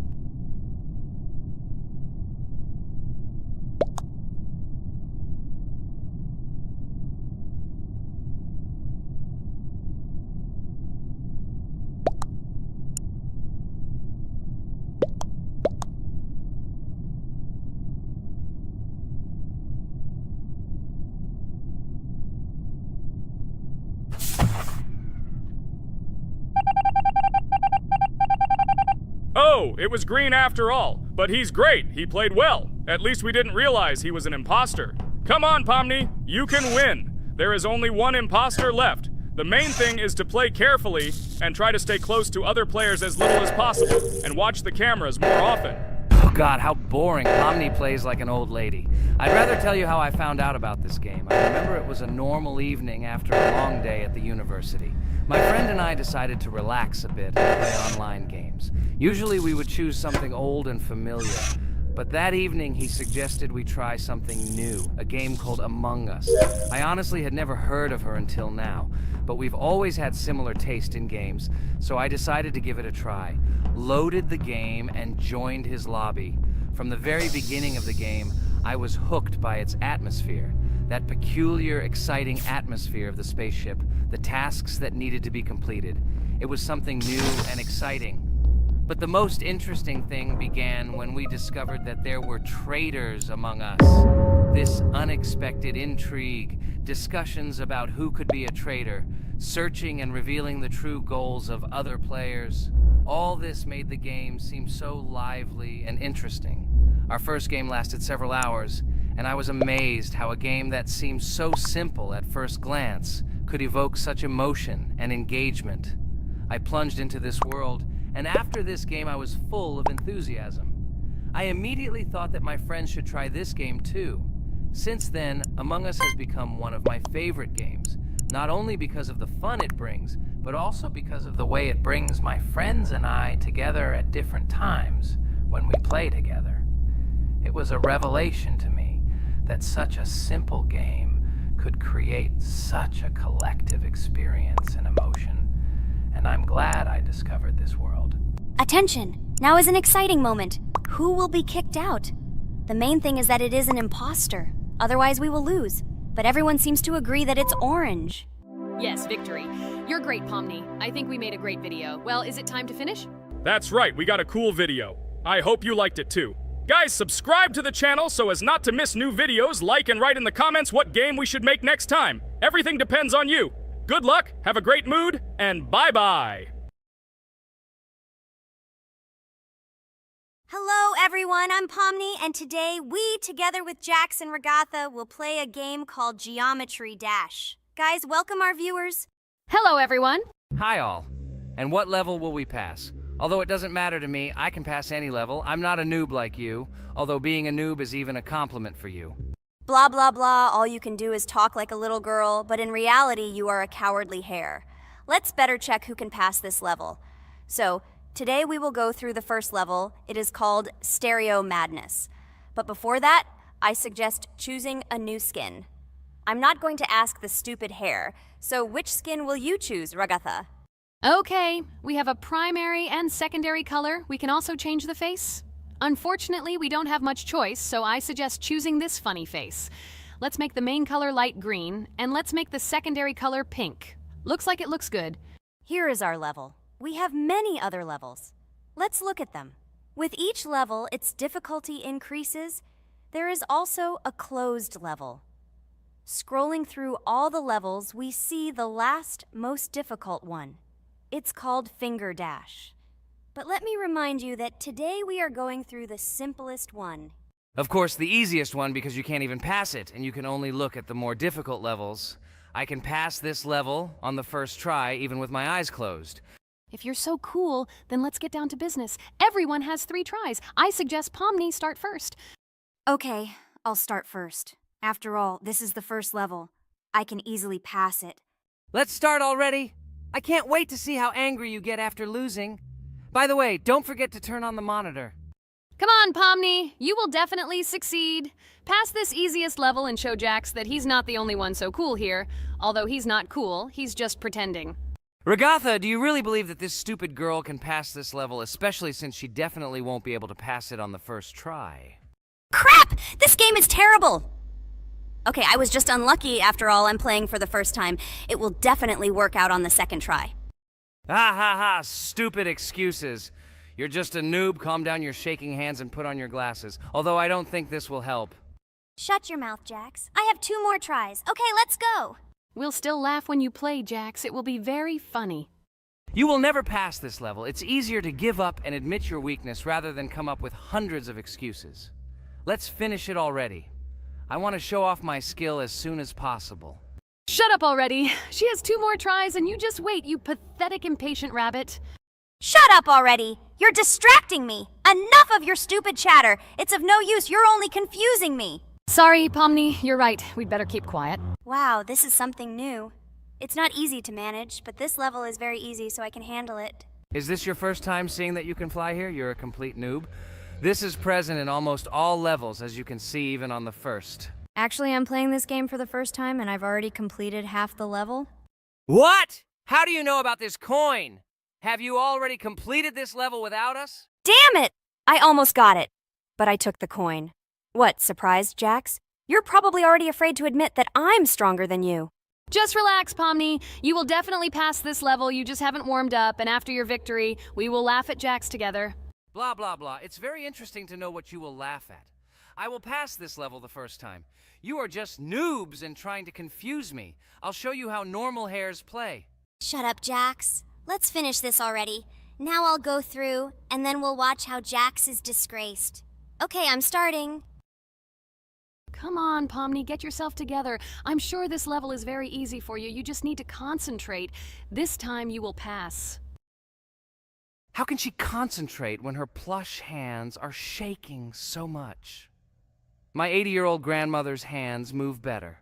Oh, it was Green after all. But he's great. He played well. At least we didn't realize he was an imposter. Come on, Pomni. You can win. There is only one imposter left. The main thing is to play carefully and try to stay close to other players as little as possible and watch the cameras more often. Oh God, how boring. Pomni plays like an old lady. I'd rather tell you how I found out about this game. I remember it was a normal evening after a long day at the university. My friend and I decided to relax a bit and play online games. Usually we would choose something old and familiar, but that evening he suggested we try something new, a game called Among Us. I honestly had never heard of her until now, but we've always had similar taste in games, so I decided to give it a try. Loaded the game and joined his lobby. From the very beginning of the game, I was hooked by its atmosphere. That peculiar, exciting atmosphere of the spaceship, the tasks that needed to be completed. It was something new and exciting. But the most interesting thing began when we discovered that there were traitors among us. This unexpected intrigue, discussions about who could be a traitor, searching and revealing the true goals of other players. All this made the game seem so lively and interesting. Our first game lasted several hours, and I was amazed how a game that seemed so simple at first glance could evoke such emotion and engagement. I plunged into this world, and after this game I was full of enthusiasm. I immediately thought that my friends should try this game too. Since then, Among Us has become one of my favorite games, not only because of the fun it brings, but also because of the way it brings my friends and I together at different times when we play together. It was a revelation to me that such a simple game could create such a collective experience and emotion, and I'm glad I discovered this world. Attention! Now is an exciting moment. Who will be kicked out? The main thing is that it is an imposter. Otherwise we will lose. But everyone seems to agree that it's orange. Yes, victory. You're great, Pomni. I think we made a great video. Well, is it time to finish? That's right, we got a cool video. I hope you liked it too. Guys, subscribe to the channel so as not to miss new videos, like and write in the comments what game we should make next time. Everything depends on you. Good luck, have a great mood, and bye-bye. Hello everyone, I'm Pomni, and today we, together with Jax and Ragatha, will play a game called Geometry Dash. Guys, welcome our viewers. Hello, everyone. Hi all. And what level will we pass? Although it doesn't matter to me, I can pass any level. I'm not a noob like you, although being a noob is even a compliment for you. Blah blah blah, all you can do is talk like a little girl, but in reality you are a cowardly hare. Let's better check who can pass this level. So, today we will go through the first level. It is called Stereo Madness. But before that, I suggest choosing a new skin. I'm not going to ask the stupid hare, so which skin will you choose, Ragatha? Okay, we have a primary and secondary color. We can also change the face. Unfortunately, we don't have much choice, so I suggest choosing this funny face. Let's make the main color light green, and let's make the secondary color pink. Looks like it looks good. Here is our level. We have many other levels. Let's look at them. With each level, its difficulty increases. There is also a closed level. Scrolling through all the levels, we see the last, most difficult one. It's called Finger Dash. But let me remind you that today we are going through the simplest one. Of course, the easiest one because you can't even pass it, and you can only look at the more difficult levels. I can pass this level on the first try, even with my eyes closed. If you're so cool, then let's get down to business. Everyone has 3 tries. I suggest Pomni start first. Okay, I'll start first. After all, this is the first level. I can easily pass it. Let's start already! I can't wait to see how angry you get after losing. By the way, don't forget to turn on the monitor. Come on, Pomni. You will definitely succeed. Pass this easiest level and show Jax that he's not the only one so cool here. Although he's not cool, he's just pretending. Ragatha, do you really believe that this stupid girl can pass this level, especially since she definitely won't be able to pass it on the first try? Crap! This game is terrible! Okay, I was just unlucky. After all, I'm playing for the first time. It will definitely work out on the second try. Ha ha ha, stupid excuses. You're just a noob, calm down your shaking hands and put on your glasses. Although I don't think this will help. Shut your mouth, Jax. I have 2 more tries. Okay, let's go! We'll still laugh when you play, Jax. It will be very funny. You will never pass this level. It's easier to give up and admit your weakness rather than come up with hundreds of excuses. Let's finish it already. I want to show off my skill as soon as possible. Shut up already. She has 2 more tries and you just wait, you pathetic impatient rabbit. Shut up already! You're distracting me! Enough of your stupid chatter! It's of no use, you're only confusing me! Sorry, Pomni, you're right. We'd better keep quiet. Wow, this is something new. It's not easy to manage, but this level is very easy, so I can handle it. Is this your first time seeing that you can fly here? You're a complete noob. This is present in almost all levels, as you can see even on the first. Actually, I'm playing this game for the first time, and I've already completed half the level. What? How do you know about this coin? Have you already completed this level without us? Damn it! I almost got it, but I took the coin. What, surprised, Jax? You're probably already afraid to admit that I'm stronger than you. Just relax, Pomni. You will definitely pass this level, you just haven't warmed up, and after your victory, we will laugh at Jax together. Blah, blah, blah. It's very interesting to know what you will laugh at. I will pass this level the first time. You are just noobs and trying to confuse me. I'll show you how normal hares play. Shut up, Jax. Let's finish this already. Now I'll go through, and then we'll watch how Jax is disgraced. Okay, I'm starting. Come on, Pomni, get yourself together. I'm sure this level is very easy for you. You just need to concentrate. This time you will pass. How can she concentrate when her plush hands are shaking so much? My 80-year-old grandmother's hands move better.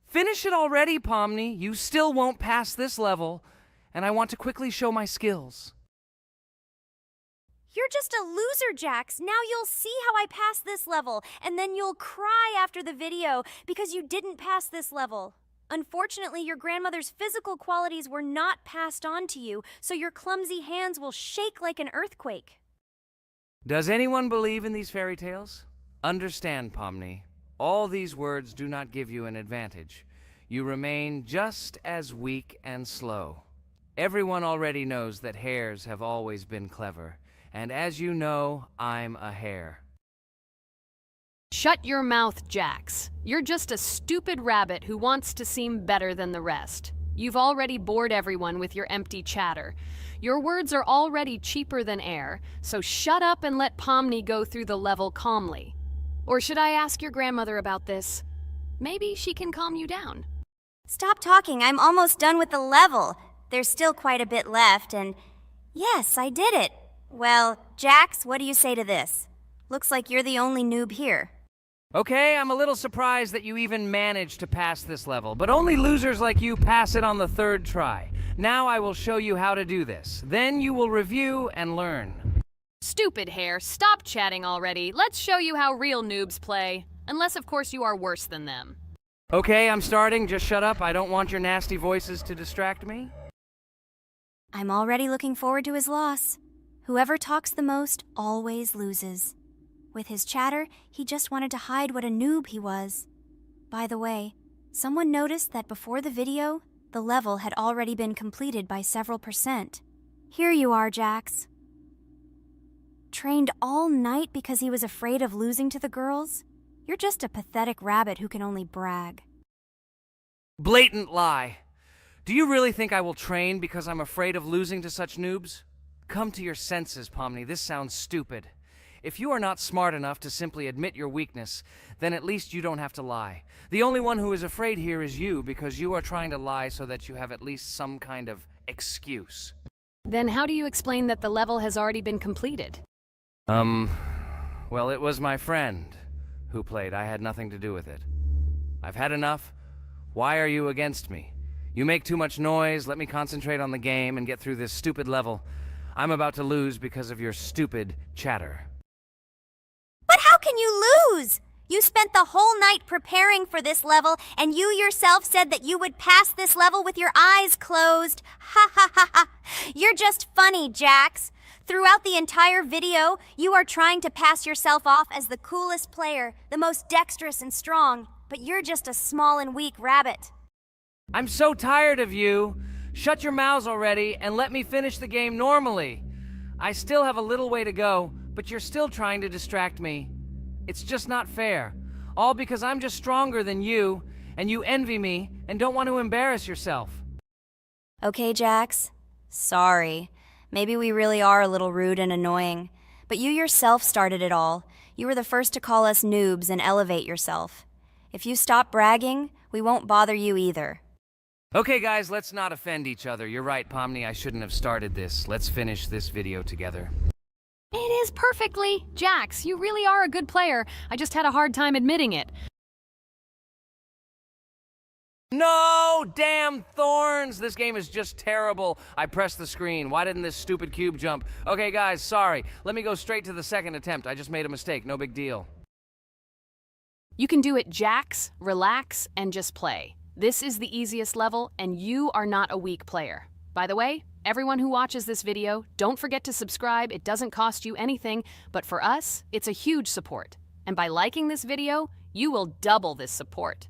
Finish it already, Pomni. You still won't pass this level, and I want to quickly show my skills. You're just a loser, Jax. Now you'll see how I pass this level, and then you'll cry after the video because you didn't pass this level. Unfortunately, your grandmother's physical qualities were not passed on to you, so your clumsy hands will shake like an earthquake. Does anyone believe in these fairy tales? Understand, Pomni. All these words do not give you an advantage. You remain just as weak and slow. Everyone already knows that hares have always been clever. And as you know, I'm a hare. Shut your mouth, Jax. You're just a stupid rabbit who wants to seem better than the rest. You've already bored everyone with your empty chatter. Your words are already cheaper than air, so shut up and let Pomni go through the level calmly. Or should I ask your grandmother about this? Maybe she can calm you down. Stop talking, I'm almost done with the level. There's still quite a bit left, and yes, I did it. Well, Jax, what do you say to this? Looks like you're the only noob here. Okay, I'm a little surprised that you even managed to pass this level, but only losers like you pass it on the 3rd try. Now I will show you how to do this. Then you will review and learn. Stupid hare, stop chatting already. Let's show you how real noobs play. Unless, of course, you are worse than them. Okay, I'm starting. Just shut up. I don't want your nasty voices to distract me. I'm already looking forward to his loss. Whoever talks the most always loses. With his chatter, he just wanted to hide what a noob he was. By the way, someone noticed that before the video, the level had already been completed by several %. Here you are, Jax. Trained all night because he was afraid of losing to the girls? You're just a pathetic rabbit who can only brag. Blatant lie. Do you really think I will train because I'm afraid of losing to such noobs? Come to your senses, Pomni. This sounds stupid. If you are not smart enough to simply admit your weakness, then at least you don't have to lie. The only one who is afraid here is you, because you are trying to lie so that you have at least some kind of excuse. Then how do you explain that the level has already been completed? Well, it was my friend who played. I had nothing to do with it. I've had enough. Why are you against me? You make too much noise. Let me concentrate on the game and get through this stupid level. I'm about to lose because of your stupid chatter. can you lose? You spent the whole night preparing for this level, and you yourself said that you would pass this level with your eyes closed. Ha ha ha ha. You're just funny, Jax. Throughout the entire video, you are trying to pass yourself off as the coolest player, the most dexterous and strong, but you're just a small and weak rabbit. I'm so tired of you. Shut your mouths already and let me finish the game normally. I still have a little way to go, but you're still trying to distract me. It's just not fair. All because I'm just stronger than you, and you envy me and don't want to embarrass yourself. Okay, Jax. Sorry. Maybe we really are a little rude and annoying. But you yourself started it all. You were the first to call us noobs and elevate yourself. If you stop bragging, we won't bother you either. Okay, guys, let's not offend each other. You're right, Pomni, I shouldn't have started this. Let's finish this video together. It is perfectly. Jax, you really are a good player. I just had a hard time admitting it. No! Damn thorns! This game is just terrible. I pressed the screen. Why didn't this stupid cube jump? Okay, guys, sorry. Let me go straight to the second attempt. I just made a mistake. No big deal. You can do it, Jax, relax, and just play. This is the easiest level, and you are not a weak player. By the way, everyone who watches this video, don't forget to subscribe. It doesn't cost you anything, but for us, it's a huge support. And by liking this video, you will double this support.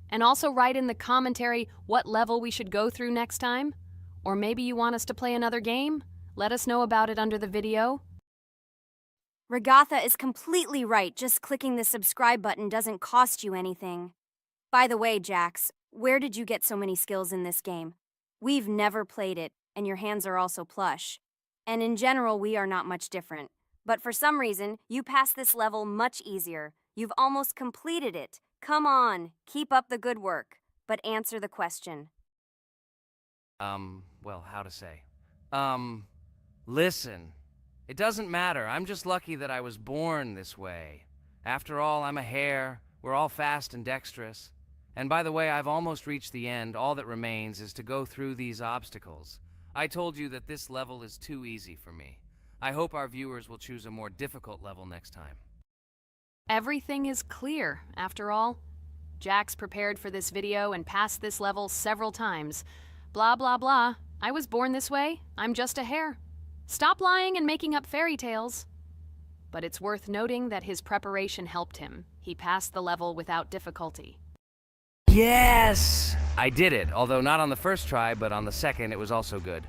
And also write in the commentary what level we should go through next time. Or maybe you want us to play another game? Let us know about it under the video. Regatha is completely right. Just clicking the subscribe button doesn't cost you anything. By the way, Jax, where did you get so many skills in this game? We've never played it, and your hands are also plush. And in general, we are not much different. But for some reason, you passed this level much easier. You've almost completed it. Come on, keep up the good work, but answer the question. Well, how to say? Listen. It doesn't matter. I'm just lucky that I was born this way. After all, I'm a hare. We're all fast and dexterous. And by the way, I've almost reached the end. All that remains is to go through these obstacles. I told you that this level is too easy for me. I hope our viewers will choose a more difficult level next time. Everything is clear, after all. Jax prepared for this video and passed this level several times. Blah, blah, blah. I was born this way. I'm just a hare. Stop lying and making up fairy tales. But it's worth noting that his preparation helped him. He passed the level without difficulty. Yes! I did it, although not on the first try, but on the second it was also good.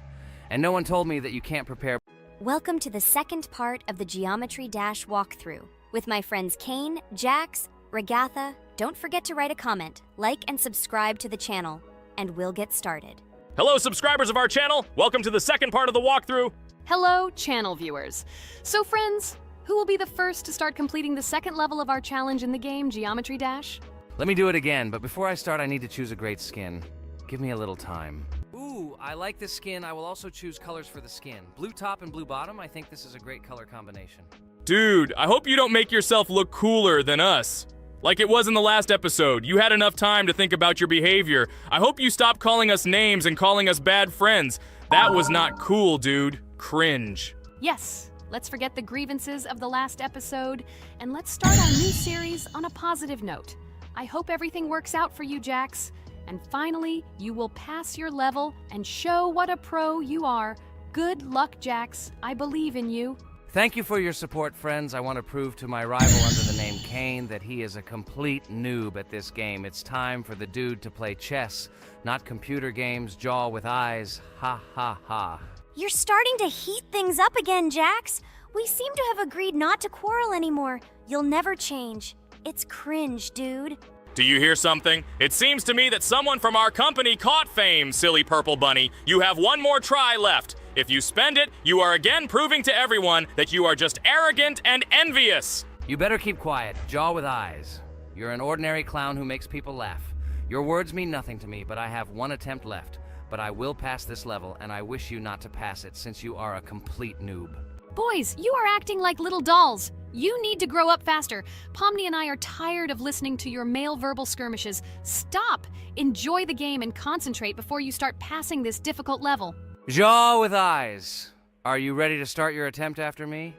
And no one told me that you can't prepare. Welcome to the second part of the Geometry Dash walkthrough. With my friends Kane, Jax, Regatha, don't forget to write a comment, like and subscribe to the channel, and we'll get started. Hello, subscribers of our channel. Welcome to the second part of the walkthrough. Hello, channel viewers. So friends, who will be the first to start completing the second level of our challenge in the game, Geometry Dash? Let me do it again, but before I start, I need to choose a great skin. Give me a little time. Ooh, I like this skin. I will also choose colors for the skin. Blue top and blue bottom. I think this is a great color combination. Dude, I hope you don't make yourself look cooler than us. Like it was in the last episode. You had enough time to think about your behavior. I hope you stop calling us names and calling us bad friends. That was not cool, dude. Cringe. Yes, let's forget the grievances of the last episode, and let's start our new series on a positive note. I hope everything works out for you, Jax. And finally, you will pass your level and show what a pro you are. Good luck, Jax. I believe in you. Thank you for your support, friends. I want to prove to my rival under the name Kane that he is a complete noob at this game. It's time for the dude to play chess, not computer games, jaw with eyes. Ha ha ha. You're starting to heat things up again, Jax. We seem to have agreed not to quarrel anymore. You'll never change. It's cringe, dude. Do you hear something? It seems to me that someone from our company caught fame, silly purple bunny. You have one more try left. If you spend it, you are again proving to everyone that you are just arrogant and envious. You better keep quiet, jaw with eyes. You're an ordinary clown who makes people laugh. Your words mean nothing to me, but I have one attempt left. But I will pass this level, and I wish you not to pass it since you are a complete noob. Boys, you are acting like little dolls. You need to grow up faster. Pomni and I are tired of listening to your male verbal skirmishes. Stop! Enjoy the game and concentrate before you start passing this difficult level. Jaw with eyes. Are you ready to start your attempt after me?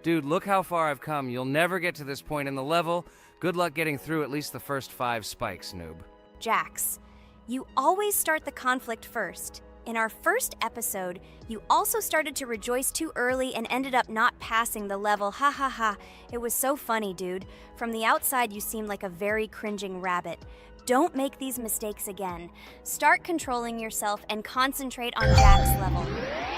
Dude, look how far I've come. You'll never get to this point in the level. Good luck getting through at least the first 5 spikes, noob. Jax, you always start the conflict first. In our first episode, you also started to rejoice too early and ended up not passing the level. Ha ha ha. It was so funny, dude. From the outside, you seemed like a very cringing rabbit. Don't make these mistakes again. Start controlling yourself and concentrate on Jack's level.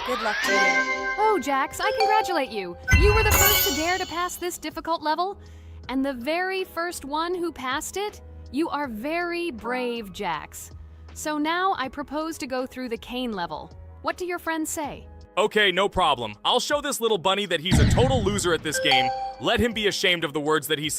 Good luck to you. Oh, Jax, I congratulate you. You were the first to dare to pass this difficult level, and the very first one who passed it. You are very brave, Jax. So now I propose to go through the cane level. What do your friends say? Okay, no problem. I'll show this little bunny that he's a total loser at this game. Let him be ashamed of the words that he said.